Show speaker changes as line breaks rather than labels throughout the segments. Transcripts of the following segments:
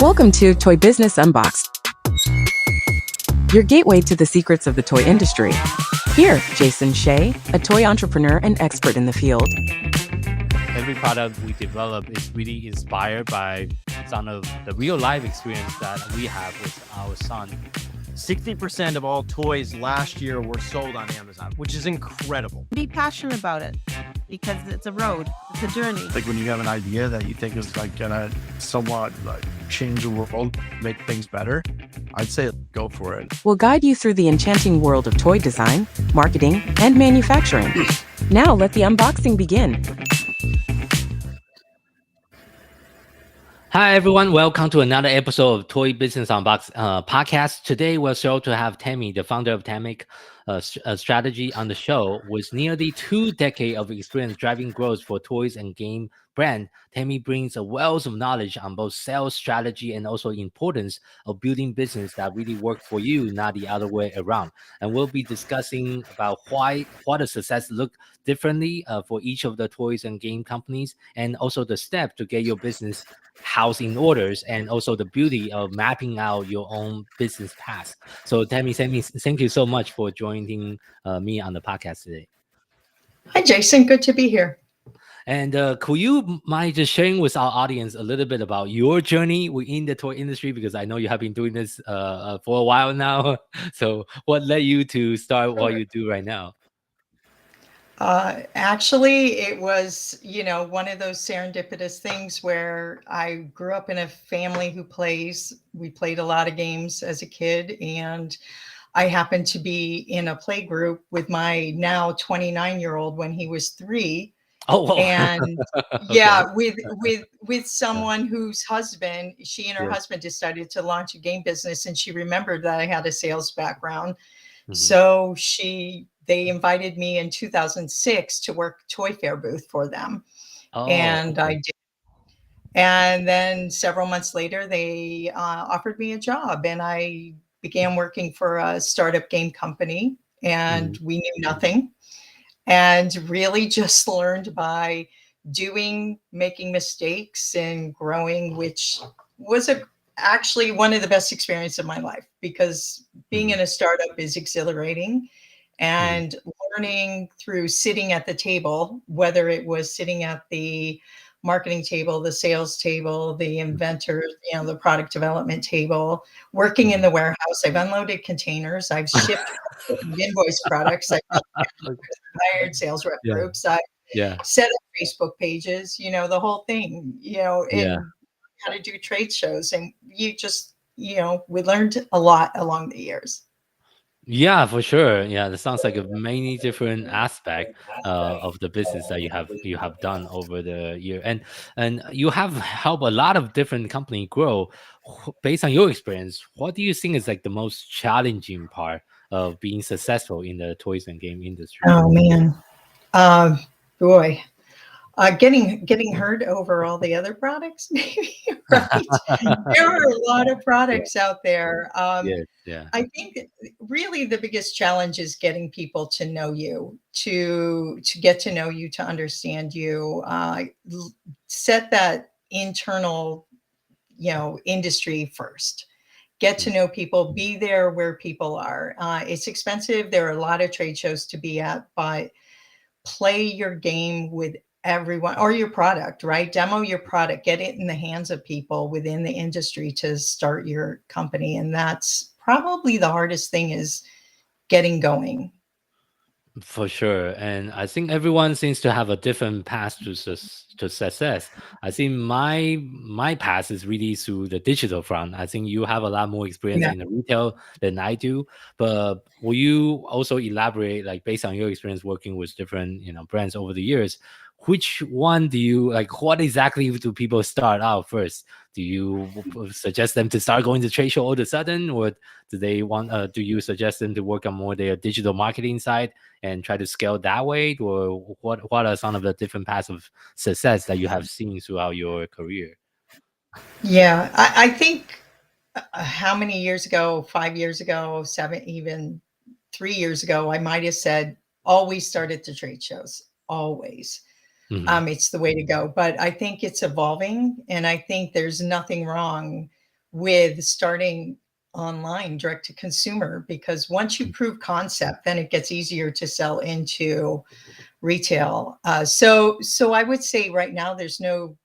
Welcome to Toy Business Unboxed, your gateway to the secrets of the toy industry. Here, Jason Shea, a toy entrepreneur and expert in the field.
Every product we develop is really inspired by some of the real life experience that we have with our son.
60% of all toys last year were sold on Amazon, which is incredible.
Be passionate about it because it's a road, it's a journey.
Like when you have an idea that you think is like gonna somewhat like change the world, make things better, I'd say go for it.
We'll guide you through the enchanting world of toy design, marketing, and manufacturing. Now let the unboxing begin.
Hi, everyone. Welcome to another episode of Toy Business Unboxed podcast. Today, we're thrilled to have Tami, the founder of Tamic Strategy, on the show. With nearly 2 decades of experience driving growth for toys and game brand, Tami brings a wealth of knowledge on both sales strategy and also importance of building business that really work for you, not the other way around. And we'll be discussing about why the success look differently for each of the toys and game companies, and also the step to get your business house in orders, and also the beauty of mapping out your own business path. So Tami, thank you so much for joining me on the podcast today.
Hi, Jason. Good to be here.
And could you mind just sharing with our audience a little bit about your journey within the toy industry? Because I know you have been doing this for a while now. So what led you to start what you do right now?
Actually, it was, one of those serendipitous things where I grew up in a family we played a lot of games as a kid, and I happened to be in a play group with my now 29-year-old when he was 3.
Oh, wow.
And yeah, with someone whose husband, she and her husband decided to launch a game business, and she remembered that I had a sales background. Mm-hmm. So they invited me in 2006 to work toy fair booth for them. And I did. And then several months later, they offered me a job, and I began working for a startup game company, and we knew nothing, and really just learned by doing, making mistakes and growing, which was actually one of the best experiences of my life, because being in a startup is exhilarating. And learning through sitting at the table, whether it was sitting at the marketing table, the sales table, the inventor, the product development table, working in the warehouse. I've unloaded containers. I've shipped invoice products. I've hired sales rep groups. I set up Facebook pages, the whole thing, and how to do trade shows. And we learned a lot along the years.
Yeah, for sure. Yeah, that sounds like a many different aspect of the business that you have done over the year, and you have helped a lot of different companies grow. Based on your experience, what do you think is like the most challenging part of being successful in the toys and game industry?
Oh man, boy. Getting hurt over all the other products, maybe, right? There are a lot of products out there. I think really the biggest challenge is getting people to know you, to get to know you, to understand you, set that internal, industry first. Get to know people, be there where people are. It's expensive. There are a lot of trade shows to be at, but play your game with everyone, or your product, right? Demo your product, get it in the hands of people within the industry to start your company. And that's probably the hardest thing, is getting going.
For sure. And I think everyone seems to have a different path to success. I think my path is really through the digital front. I think you have a lot more experience in the retail than I do. But will you also elaborate, like based on your experience working with different brands over the years, which one do you like? What exactly do people start out first? Do you suggest them to start going to trade show all of a sudden, or do they want? Do you suggest them to work on more their digital marketing side and try to scale that way, or what are some of the different paths of success that you have seen throughout your career?
Yeah, I think how many years ago, 5 years ago, seven, even 3 years ago, I might have said, always start at the trade shows, always. It's the way to go. But I think it's evolving, and I think there's nothing wrong with starting online direct to consumer, because once you prove concept, then it gets easier to sell into retail. So I would say right now there's no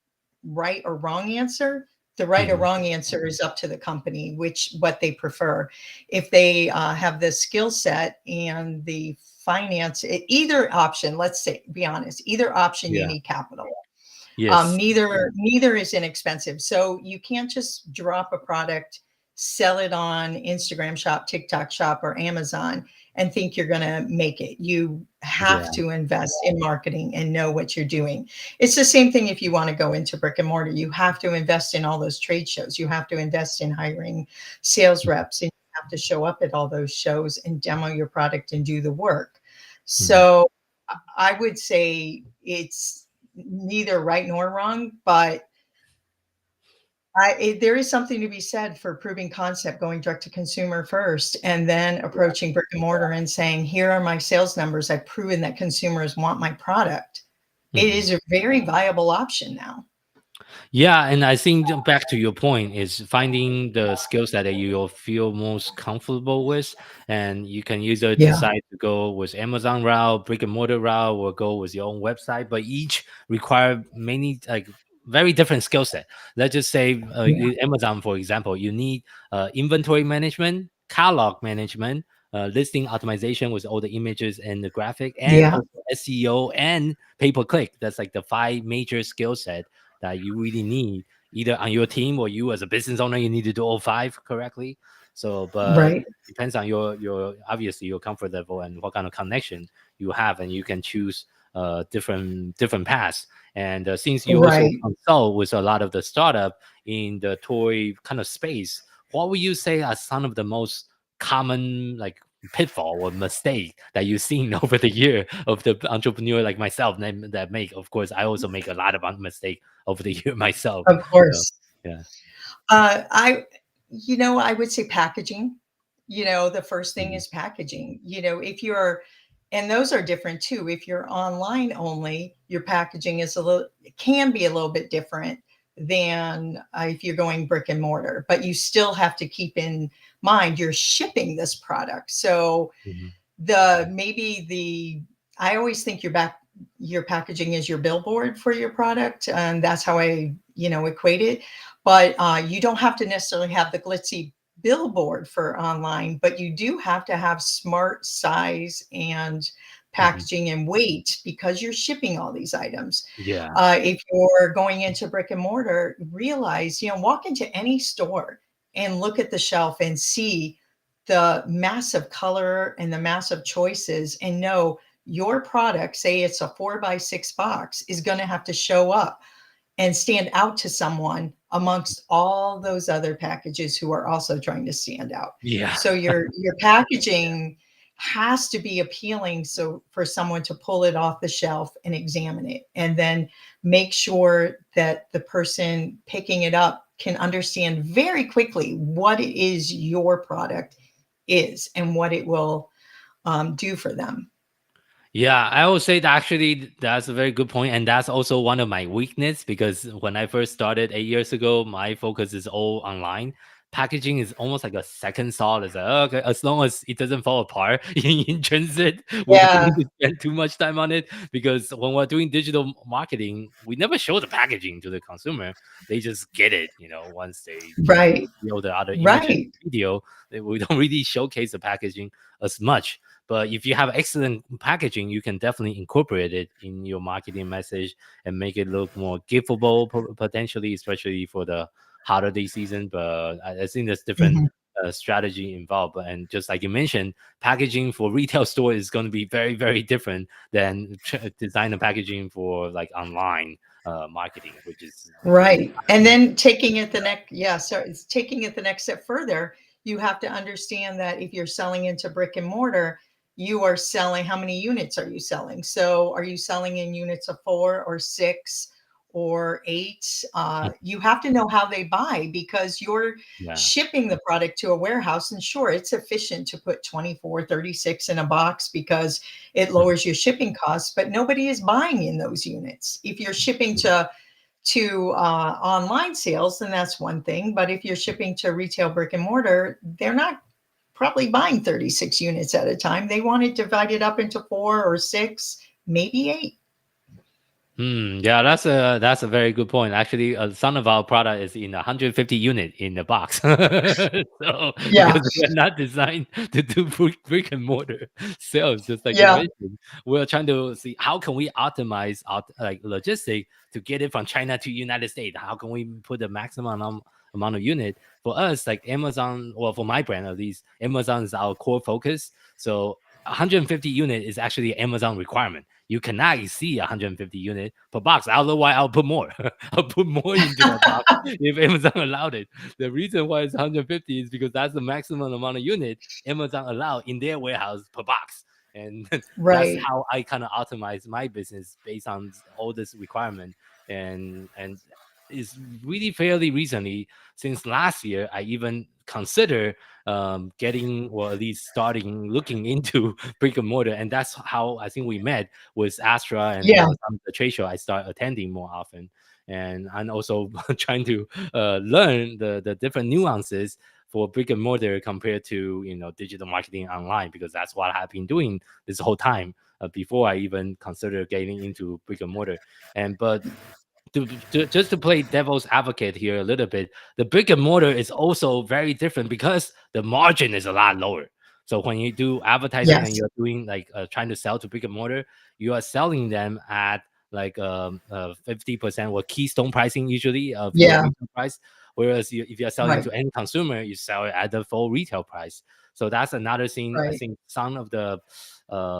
right or wrong answer. The right or wrong answer is up to the company, what they prefer. If they have the skill set and the finance, either option, let's say, be honest, either option, you need capital.
Yes.
Neither is inexpensive. So you can't just drop a product, sell it on Instagram Shop, TikTok Shop, or Amazon and think you're going to make it. You have to invest in marketing and know what you're doing. It's the same thing if you want to go into brick and mortar. You have to invest in all those trade shows. You have to invest in hiring sales reps, and you have to show up at all those shows and demo your product and do the work. So I would say it's neither right nor wrong, but there is something to be said for proving concept, going direct to consumer first, and then approaching brick and mortar and saying, here are my sales numbers. I've proven that consumers want my product. It is a very viable option now.
Yeah, and I think back to your point is finding the skill set that you feel most comfortable with, and you can either decide to go with Amazon route, brick and mortar route, or go with your own website. But each require many very different skill set. Let's just say Amazon, for example, you need inventory management, catalog management, listing optimization with all the images and the graphic, and also SEO and pay-per-click. That's like the 5 major skill set that you really need either on your team, or you as a business owner, you need to do all 5 correctly. So, but it depends on your obviously your comfort level and what kind of connection you have, and you can choose different paths. And since you also consult with a lot of the startup in the toy kind of space, what would you say are some of the most common pitfall or mistake that you've seen over the year of the entrepreneur like myself that make? Of course, I also make a lot of mistake over the year myself.
Of course.
So,
I would say packaging. The first thing is packaging. If you're, and those are different too. If you're online only, your packaging is can be a little bit different than if you're going brick and mortar, but you still have to keep in mind you're shipping this product. So I always think your packaging is your billboard for your product, and that's how I equate it. But you don't have to necessarily have the glitzy billboard for online, but you do have to have smart size and packaging and weight, because you're shipping all these items. If you're going into brick and mortar, realize, walk into any store and look at the shelf and see the massive color and the massive choices, and know your product, say it's a 4x6 box, is going to have to show up and stand out to someone amongst all those other packages who are also trying to stand out. So your packaging has to be appealing, so for someone to pull it off the shelf and examine it, and then make sure that the person picking it up can understand very quickly what it is your product is and what it will do for them.
Yeah, I would say that actually that's a very good point, and that's also one of my weakness, because when I first started 8 years ago, my focus is all online. Packaging is almost like a second thought. It's like, okay, as long as it doesn't fall apart in transit, we don't need to spend too much time on it. Because when we're doing digital marketing, we never show the packaging to the consumer. They just get it, once they feel the other image video. We don't really showcase the packaging as much. But if you have excellent packaging, you can definitely incorporate it in your marketing message and make it look more giftable potentially, especially for the holiday season. But I think there's different strategy involved. And just like you mentioned, packaging for retail store is going to be very, very different than design and packaging for like online marketing, which is
right. And then taking it the next step further, you have to understand that if you're selling into brick and mortar, you are selling, how many units are you selling? So are you selling in units of 4 or 6 or 8? You have to know how they buy, because you're shipping the product to a warehouse, and sure, it's efficient to put 24, 36 in a box because it lowers your shipping costs, but nobody is buying in those units. If you're shipping to online sales, then that's one thing. But if you're shipping to retail brick and mortar, they're not probably buying 36 units at a time. They want it divided up into 4 or 6, maybe 8.
Yeah, that's a very good point. Actually, some of our product is in 150 unit in the box. So because we're not designed to do brick and mortar sales, just like you mentioned, we're trying to see how can we optimize like logistics to get it from China to United States. How can we put the maximum amount of unit? For us, like Amazon, well, for my brand at least, Amazon is our core focus. So 150 unit is actually Amazon requirement. You cannot exceed 150 units per box. I don't know why I'll put more. I'll put more into my box if Amazon allowed it. The reason why it's 150 is because that's the maximum amount of unit Amazon allow in their warehouse per box. And that's how I kind of optimize my business based on all this requirement. And it's really fairly recently, since last year, I even consider getting, or at least starting looking into brick and mortar. And that's how I think we met with Astra and some of the trade show I start attending more often. And I'm also trying to learn the different nuances for brick and mortar compared to digital marketing online, because that's what I've been doing this whole time before I even consider getting into brick and mortar. But just to play devil's advocate here a little bit, the brick and mortar is also very different because the margin is a lot lower. So when you do advertising and you're doing like trying to sell to brick and mortar, you are selling them at like 50% or keystone pricing usually of your retail price. Whereas if you're selling to end consumer, you sell it at the full retail price. So that's another thing I think some of the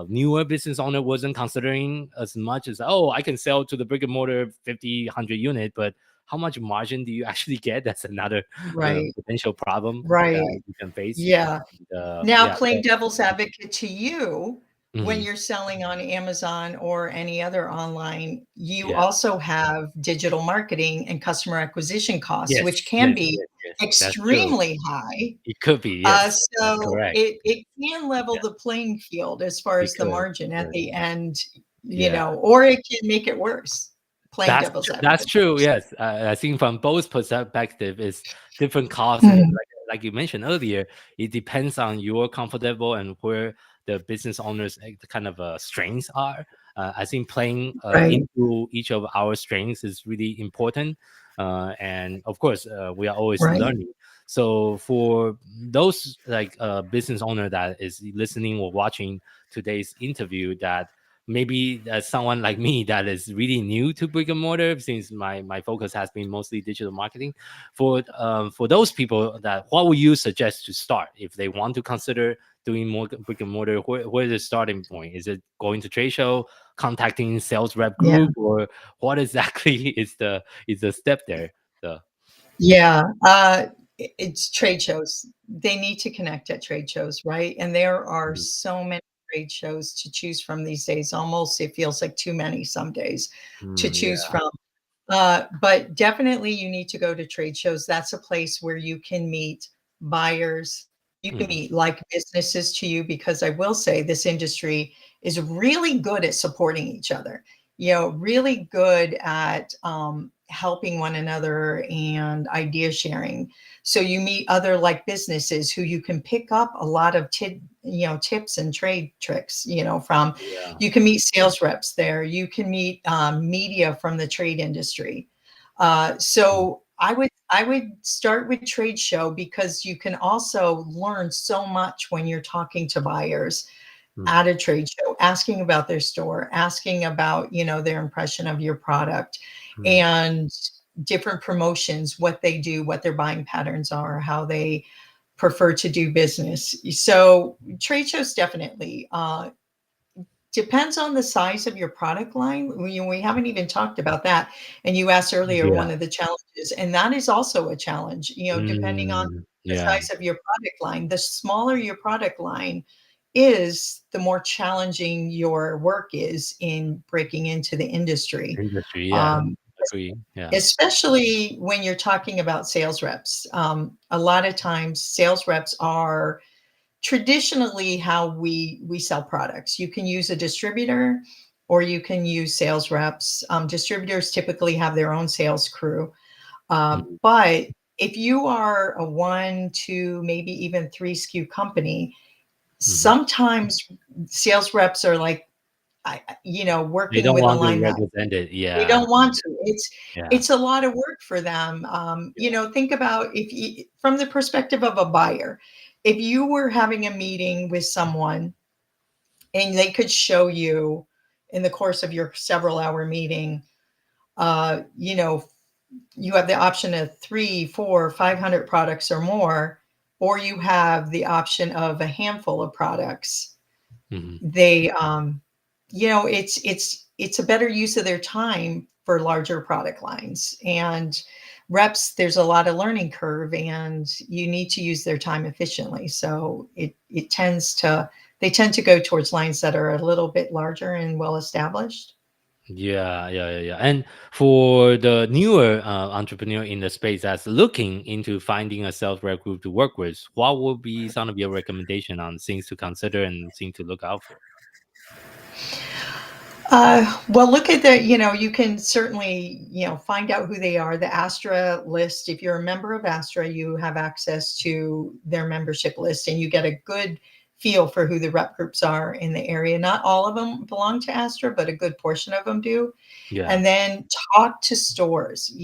newer business owner wasn't considering as much as, I can sell to the brick and mortar 50, 100 unit, but how much margin do you actually get? That's another potential problem that you can face.
Now, playing devil's advocate to you, when you're selling on Amazon or any other online, you also have digital marketing and customer acquisition costs, which can be extremely high.
It could be,
so it can level the playing field as far as the margin at the end, or it can make it worse.
That's true. Yes, I think from both perspectives, is different costs. Like you mentioned earlier, it depends on your comfortable and where the business owners kind of strengths are. I think playing into each of our strengths is really important. And of course, we are always learning. So for those like business owner that is listening or watching today's interview, that maybe someone like me that is really new to brick and mortar, since my focus has been mostly digital marketing. For those people, that what would you suggest to start if they want to consider doing more brick and mortar? Where is the starting point? Is it going to trade show, contacting sales rep group, or what exactly is the step there?
It's trade shows. They need to connect at trade shows, right? And there are so many trade shows to choose from these days. Almost it feels like too many some days to choose from. But definitely you need to go to trade shows. That's a place where you can meet buyers. You can meet like businesses to you, because I will say this industry is really good at supporting each other, really good at helping one another and idea sharing. So you meet other like businesses who you can pick up a lot of tips and trade tricks, from. You can meet sales reps there. You can meet media from the trade industry. So I would start with trade show, because you can also learn so much when you're talking to buyers at a trade show, asking about their store, asking about, their impression of your product and different promotions, what they do, what their buying patterns are, how they prefer to do business. So trade shows definitely depends on the size of your product line. We haven't even talked about that. And you asked earlier one of the challenges, and that is also a challenge, depending on the size of your product line. The smaller your product line is, the more challenging your work is in breaking into the industry.
Agree.
Especially when you're talking about sales reps. A lot of times sales reps are traditionally how we sell products. You can use a distributor or you can use sales reps. Distributors typically have their own sales crew. But if you are a 1, 2, maybe even 3 SKU company, sometimes sales reps are like, working with a line that we don't want to. It's a lot of work for them. Think about from the perspective of a buyer, if you were having a meeting with someone and they could show you in the course of your several hour meeting, you have the option of 3, 4, 500 products or more, or you have the option of a handful of products. They, it's a better use of their time for larger product lines. And reps, there's a lot of learning curve, and you need to use their time efficiently. So they tend to go towards lines that are a little bit larger and well established.
Yeah. And for the newer entrepreneur in the space that's looking into finding a sales rep group to work with, what would be some of your recommendation on things to consider and things to look out for?
Well, look at you can certainly, find out who they are. The Astra list, if you're a member of Astra, you have access to their membership list and you get a good feel for who the rep groups are in the area. Not all of them belong to Astra, but a good portion of them do. And then talk to stores,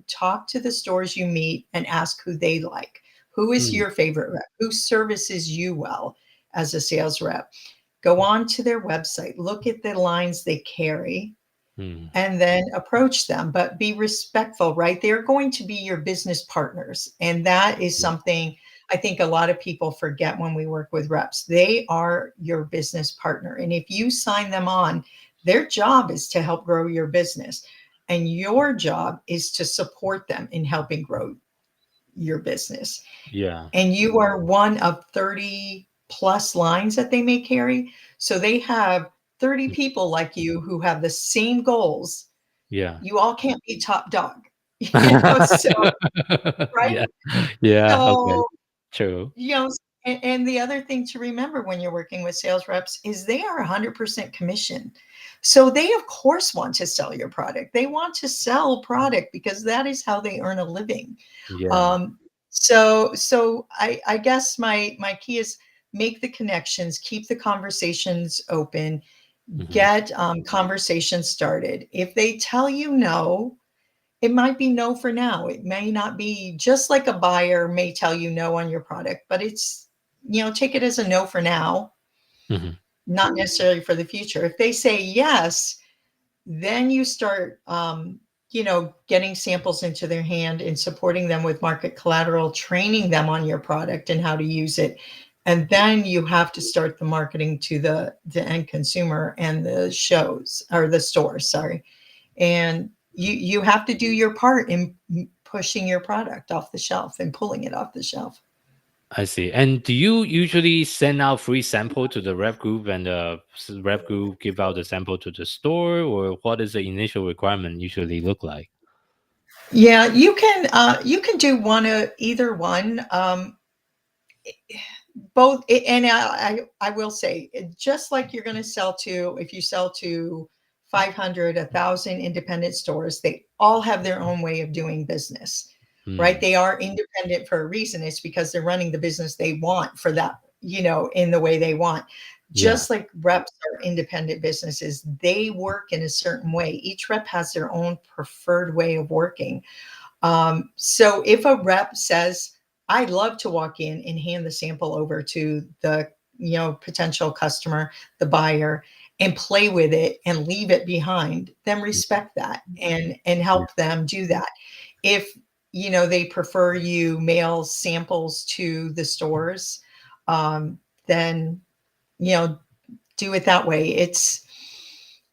talk to the stores you meet and ask who they like. Who is your favorite rep? Who services you well as a sales rep? Go on to their website, look at the lines they carry, and then approach them, but be respectful, right? They're going to be your business partners. And that is something I think a lot of people forget when we work with reps. They are your business partner. And if you sign them on, their job is to help grow your business. And your job is to support them in helping grow your business. And you are one of 30 plus lines that they may carry. So they have 30 people like you who have the same goals. You all can't be top dog. So, right?
Okay.
So,
True.
And the other thing to remember when you're working with sales reps is they are 100% commission. So they, of course, want to sell your product. They want to sell product because that is how they earn a living. So I guess my key is make the connections, keep the conversations open, get conversations started. If they tell you no, it might be no for now. It may not be, just like a buyer may tell you no on your product, but it's, take it as a no for now, not necessarily for the future. If they say yes, then you start, getting samples into their hand and supporting them with market collateral, training them on your product and how to use it. And then you have to start the marketing to the end consumer and the shows or the stores, sorry. And you have to do your part in pushing your product off the shelf and pulling it off the shelf.
I see. And do you usually send out free sample to the rep group and the rep group give out the sample to the store, or what is the initial requirement usually look like?
Yeah, you can do either one. Both, and I will say, just like you're going to if you sell to 500, 1,000 independent stores, they all have their own way of doing business, right? They are independent for a reason. It's because they're running the business they want for that, in the way they want. Just like reps are independent businesses, they work in a certain way. Each rep has their own preferred way of working. So if a rep says, I'd love to walk in and hand the sample over to the, potential customer, the buyer, and play with it and leave it behind, then respect that and help them do that. If, they prefer you mail samples to the stores, then, do it that way.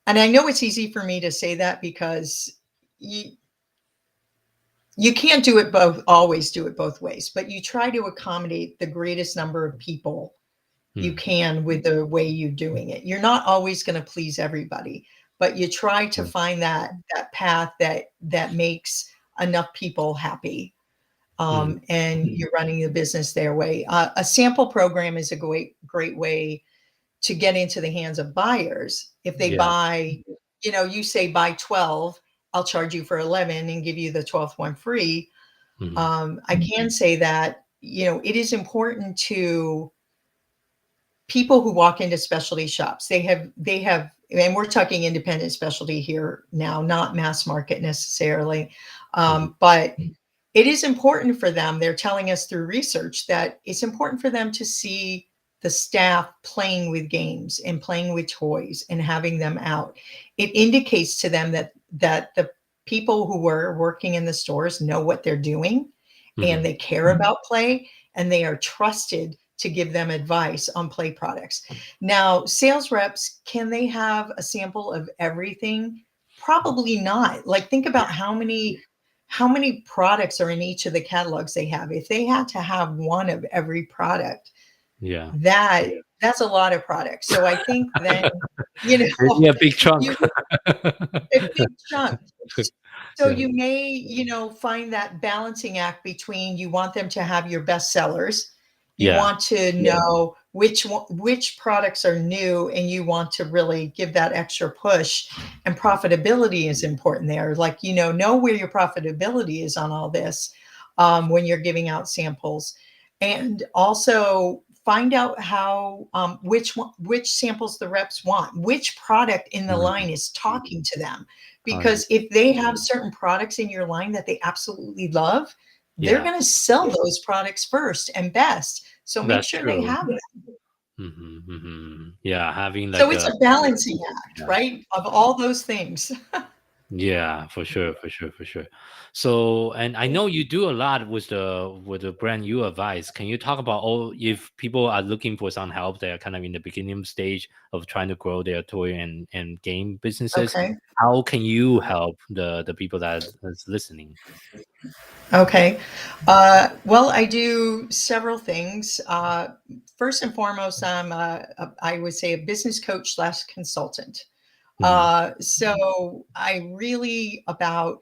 And I know it's easy for me to say that because you can't always do it both ways, but you try to accommodate the greatest number of people you can with the way you're doing it. You're not always going to please everybody, but you try to find that path that makes enough people happy. And you're running the business their way. A sample program is a great way to get into the hands of buyers. If they buy, you say buy 12, I'll charge you for 11 and give you the 12th one free. I can say that, it is important to people who walk into specialty shops. They have, and we're talking independent specialty here now, not mass market necessarily. But it is important for them. They're telling us through research that it's important for them to see the staff playing with games and playing with toys and having them out. It indicates to them that the people who are working in the stores know what they're doing and they care about play, and they are trusted to give them advice on play products. Now, sales reps, can they have a sample of everything? Probably not. Like, think about how many products are in each of the catalogs they have. If they had to have one of every product, that's a lot of products. So I think then,
a big chunk.
A big chunk. So you may, find that balancing act between, you want them to have your best sellers. You want to know which products are new, and you want to really give that extra push. And profitability is important there. Like, know where your profitability is on all this when you're giving out samples. And also find out how which samples the reps want, which product in the line is talking to them. Because if they have certain products in your line that they absolutely love, they're going to sell those products first and best. So make sure they have them.
Yeah, having like
so it's a balancing act, right, of all those things.
Yeah, for sure. So, and I know you do a lot with the brand you advise. Can you talk about if people are looking for some help, they're kind of in the beginning stage of trying to grow their toy and game businesses?
Okay.
How can you help the people that's listening?
Okay. Well, I do several things. First and foremost, I would say a business coach / consultant. So I really about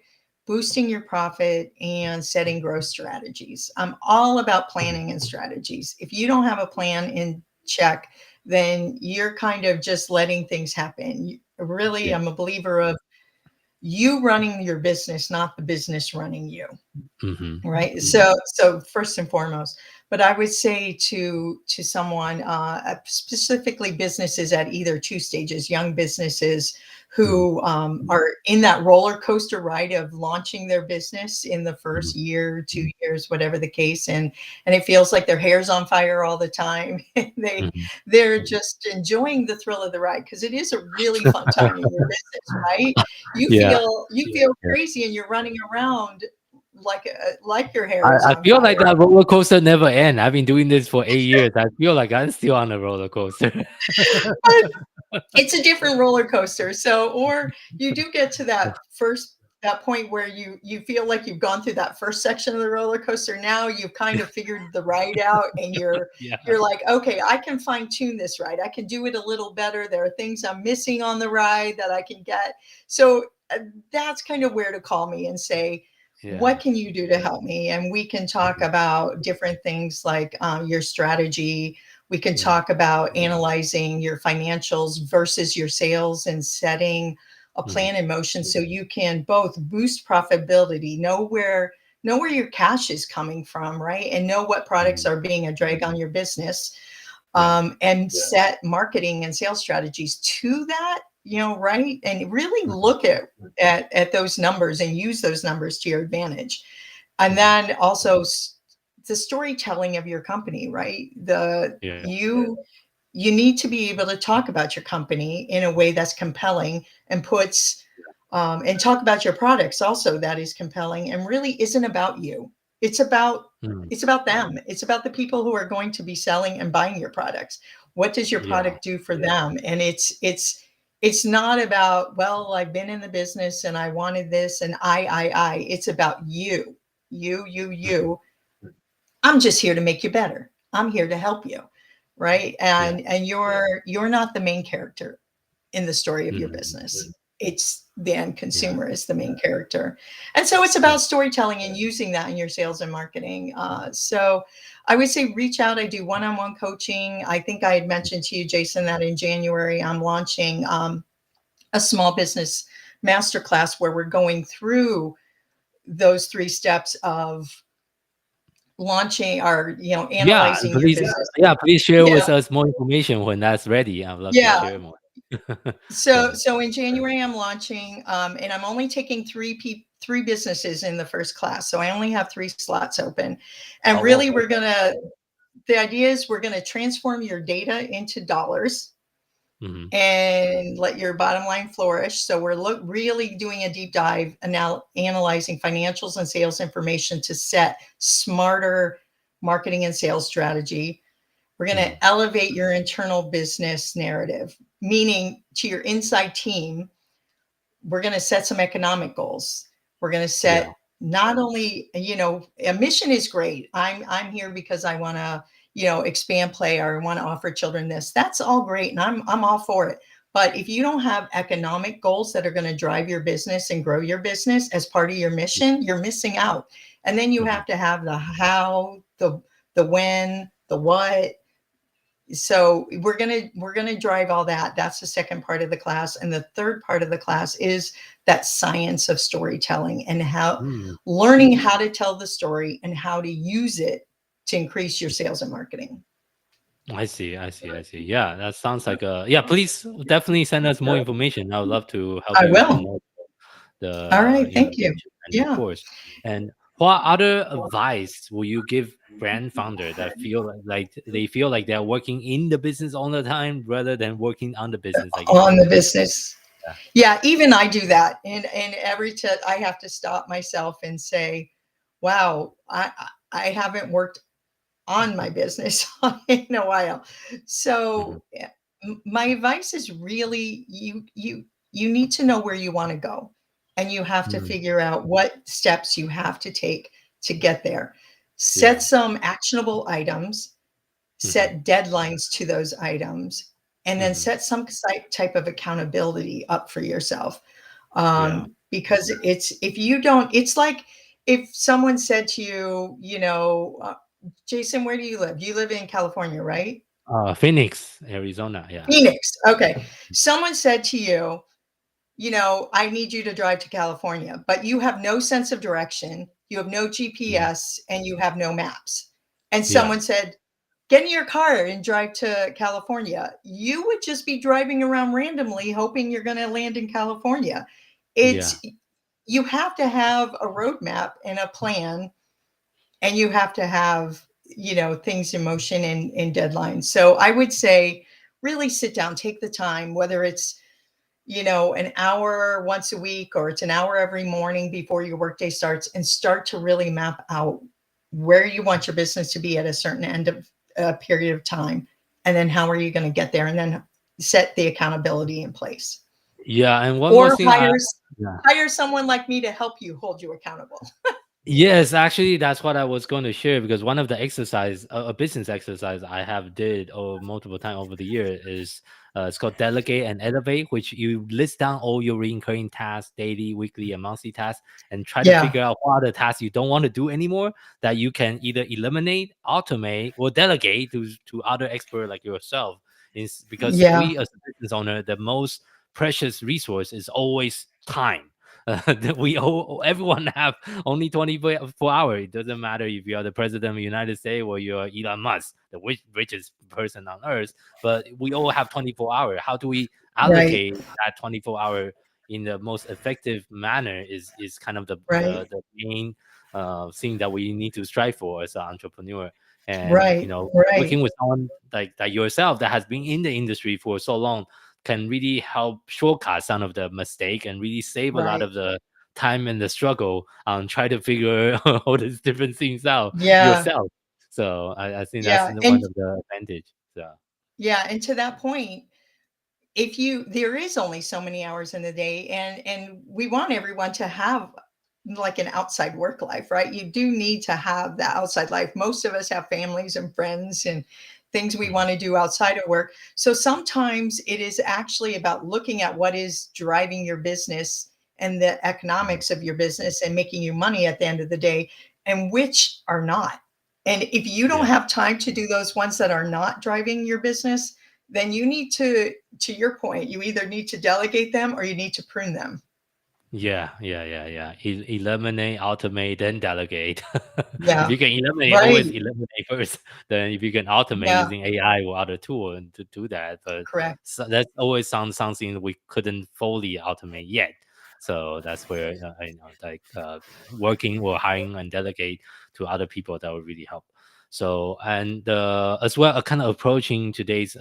boosting your profit and setting growth strategies. I'm all about planning and strategies. If you don't have a plan in check, then you're kind of just letting things happen. Really, I'm a believer of you running your business, not the business running you. Right. So first and foremost, but I would say to someone, specifically businesses at either two stages, young businesses who are in that roller coaster ride of launching their business in the first year, 2 years, whatever the case. And it feels like their hair's on fire all the time. They're just enjoying the thrill of the ride, because it is a really fun time in your business, right? You feel crazy and you're running around like your hair is
I
on
feel
fire.
like that roller coaster never ends. I've been doing this for 8 years. I feel like I'm still on a roller coaster.
But it's a different roller coaster. So, or you do get to that point where you feel like you've gone through that first section of the roller coaster. Now you've kind of figured the ride out, and you're like, okay, I can fine tune this ride. I can do it a little better. There are things I'm missing on the ride that I can get. So that's kind of where to call me and say, what can you do to help me? And we can talk about different things like your strategy. We can talk about analyzing your financials versus your sales and setting a plan in motion so you can both boost profitability, know where your cash is coming from, right? And know what products are being a drag on your business, and set marketing and sales strategies to that, right? And really look at those numbers and use those numbers to your advantage. And then also the storytelling of your company, right? You need to be able to talk about your company in a way that's compelling and puts and talk about your products also that is compelling and really isn't about you. It's about them. It's about the people who are going to be selling and buying your products. What does your product do for them? And it's not about, well, I've been in the business and I wanted this and I. It's about you. I'm just here to make you better. I'm here to help you. Right. And you're not the main character in the story of your business. It's the end consumer is the main character. And so it's about storytelling and using that in your sales and marketing. So I would say reach out. I do one-on-one coaching. I think I had mentioned to you, Jason, that in January, I'm launching a small business masterclass where we're going through those 3 steps of launching or, analyzing your business.
Please share with us more information when that's ready. I'd love to share more.
So in January, I'm launching, and I'm only taking 3 businesses in the first class. So I only have 3 slots open. And the idea is we're going to transform your data into dollars and let your bottom line flourish. So we're really doing a deep dive analyzing financials and sales information to set smarter marketing and sales strategy. We're going to elevate your internal business narrative, meaning to your inside team, we're going to set some economic goals. We're going to set not only, a mission is great. I'm here because I want to, expand play or I want to offer children this. That's all great. And I'm all for it. But if you don't have economic goals that are going to drive your business and grow your business as part of your mission, you're missing out. And then you have to have the how, the when, the what. So we're gonna drive all that. That's the second part of the class. And the third part of the class is that science of storytelling and how learning how to tell the story and how to use it to increase your sales and marketing.
I see. Yeah, that sounds like please definitely send us more information. I would love to help you promote the
all right, thank you.
Of course. And what other advice will you give brand founder that feel like they're working in the business all the time rather than working on the business?
Business. Yeah, even I do that. And every time I have to stop myself and say, wow, I haven't worked on my business in a while. So my advice is really you need to know where you want to go. And you have to figure out what steps you have to take to get there. Set some actionable items, set deadlines to those items, and then set some type of accountability up for yourself. Because if you don't, it's like if someone said to you, Jason, where do you live? You live in California, right?
Phoenix, Arizona. Yeah.
Phoenix. Okay. Someone said to you, I need you to drive to California, but you have no sense of direction. You have no GPS and you have no maps. And someone said, get in your car and drive to California. You would just be driving around randomly, hoping you're going to land in California. You have to have a roadmap and a plan, and you have to have, things in motion and deadlines. So I would say, really sit down, take the time, whether it's, an hour once a week, or it's an hour every morning before your workday starts, and start to really map out where you want your business to be at a certain end of period of time. And then how are you going to get there? And then set the accountability in place.
Yeah. And one
or
more thing,
hire someone like me to help you hold you accountable.
Yes, actually, that's what I was going to share, because one of the exercise, a business exercise I have did multiple times over the year is it's called Delegate and Elevate, which you list down all your recurring tasks, daily, weekly, and monthly tasks, and try to figure out what are the tasks you don't want to do anymore that you can either eliminate, automate, or delegate to other experts like yourself. Because we as a business owner, the most precious resource is always time. Everyone have only 24 hours. It doesn't matter if you are the president of the United States or you're Elon Musk, the richest person on earth, but we all have 24 hours. How do we allocate that 24 hour in the most effective manner is kind of the main thing that we need to strive for as an entrepreneur. And working with someone like yourself that has been in the industry for so long can really help shortcut some of the mistake and really save a lot
Right.
of the time and the struggle on try to figure all these different things out
Yeah.
yourself. So I think that's
Yeah.
one of the advantage. So
Yeah. And to that point, there is only so many hours in the day, and we want everyone to have like an outside work life, right? You do need to have the outside life. Most of us have families and friends and things we want to do outside of work. So sometimes it is actually about looking at what is driving your business and the economics of your business and making you money at the end of the day, and which are not. And if you don't have time to do those ones that are not driving your business, then you need to your point, you either need to delegate them or you need to prune them.
yeah. Eliminate, automate, then delegate. If
Yeah.
you can eliminate,
Right.
always eliminate first. Then if you can automate
Yeah.
using AI or other tool and to do that, but
Correct.
so that always sounds something we couldn't fully automate yet. So that's where working or hiring and delegate to other people that would really help. So and as well, kind of approaching today's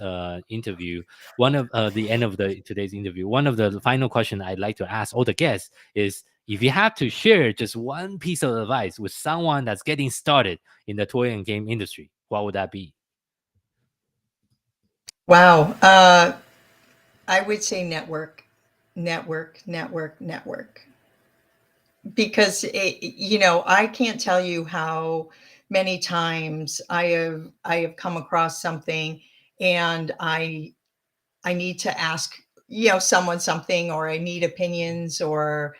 interview, one of the end of the today's interview, one of the final question I'd like to ask all the guests is, if you have to share just one piece of advice with someone that's getting started in the toy and game industry, what would that be?
Wow. I would say network, network, network, network. Because I can't tell you how many times I have come across something, and I need to ask, someone something, or I need opinions, or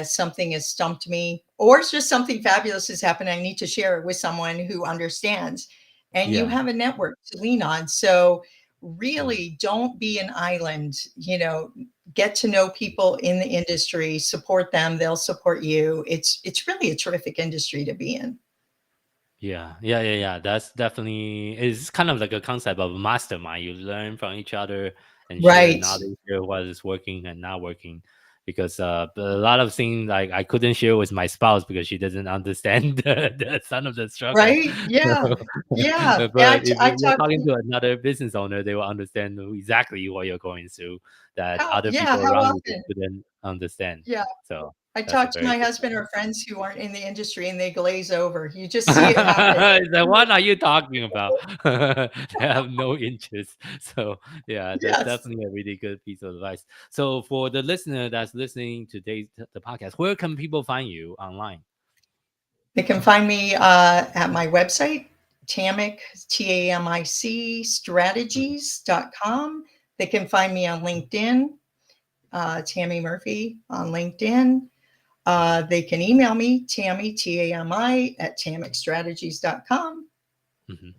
something has stumped me, or it's just something fabulous has happened. I need to share it with someone who understands, and you
Yeah.
have a network to lean on. So really don't be an island, get to know people in the industry, support them, they'll support you. It's really a terrific industry to be in.
Yeah. That's definitely, it's kind of like a concept of mastermind. You learn from each other and share
Right.
knowledge, share what is working and not working. Because a lot of things like I couldn't share with my spouse because she doesn't understand the son of the struggle.
Right. Yeah. Yeah.
But if
I
you're
talked
talking
to
to another business owner, they will understand exactly what you're going through that other people
how
around you just
often.
couldn't understand.
Yeah.
So
I
that's a
talk to
very
my
good
husband
point.
or friends who aren't in the industry, and they glaze over. You just see it happen.
Then what are you talking about? They have no interest. So yeah, that's
Yes.
definitely a really good piece of advice. So for the listener that's listening to the podcast, where can people find you online?
They can find me at my website, Tamic, Tamic strategies.com. They can find me on LinkedIn, Tami Murphy on LinkedIn. They can email me, Tami, Tami, at tamicstrategies.com.
Mhm.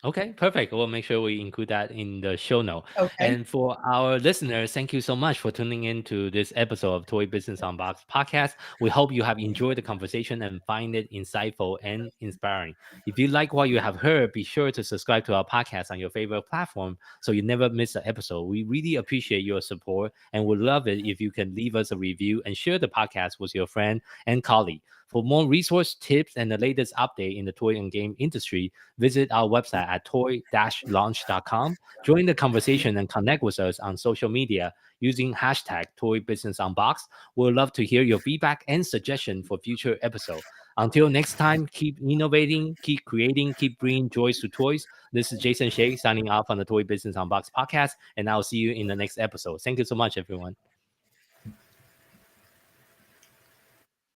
Okay, perfect. We'll make sure we include that in the show note.
Okay.
And for our listeners, thank you so much for tuning in to this episode of Toy Business Unboxed podcast. We hope you have enjoyed the conversation and find it insightful and inspiring. If you like what you have heard, be sure to subscribe to our podcast on your favorite platform so you never miss an episode. We really appreciate your support and would love it if you can leave us a review and share the podcast with your friend and colleague. For more resource tips and the latest update in the toy and game industry, visit our website at toy-launch.com. Join the conversation and connect with us on social media using hashtag Toy Business Unboxed. We'd love to hear your feedback and suggestion for future episodes. Until next time, keep innovating, keep creating, keep bringing joys to toys. This is Jason Shea signing off on the Toy Business Unboxed podcast, and I'll see you in the next episode. Thank you so much, everyone.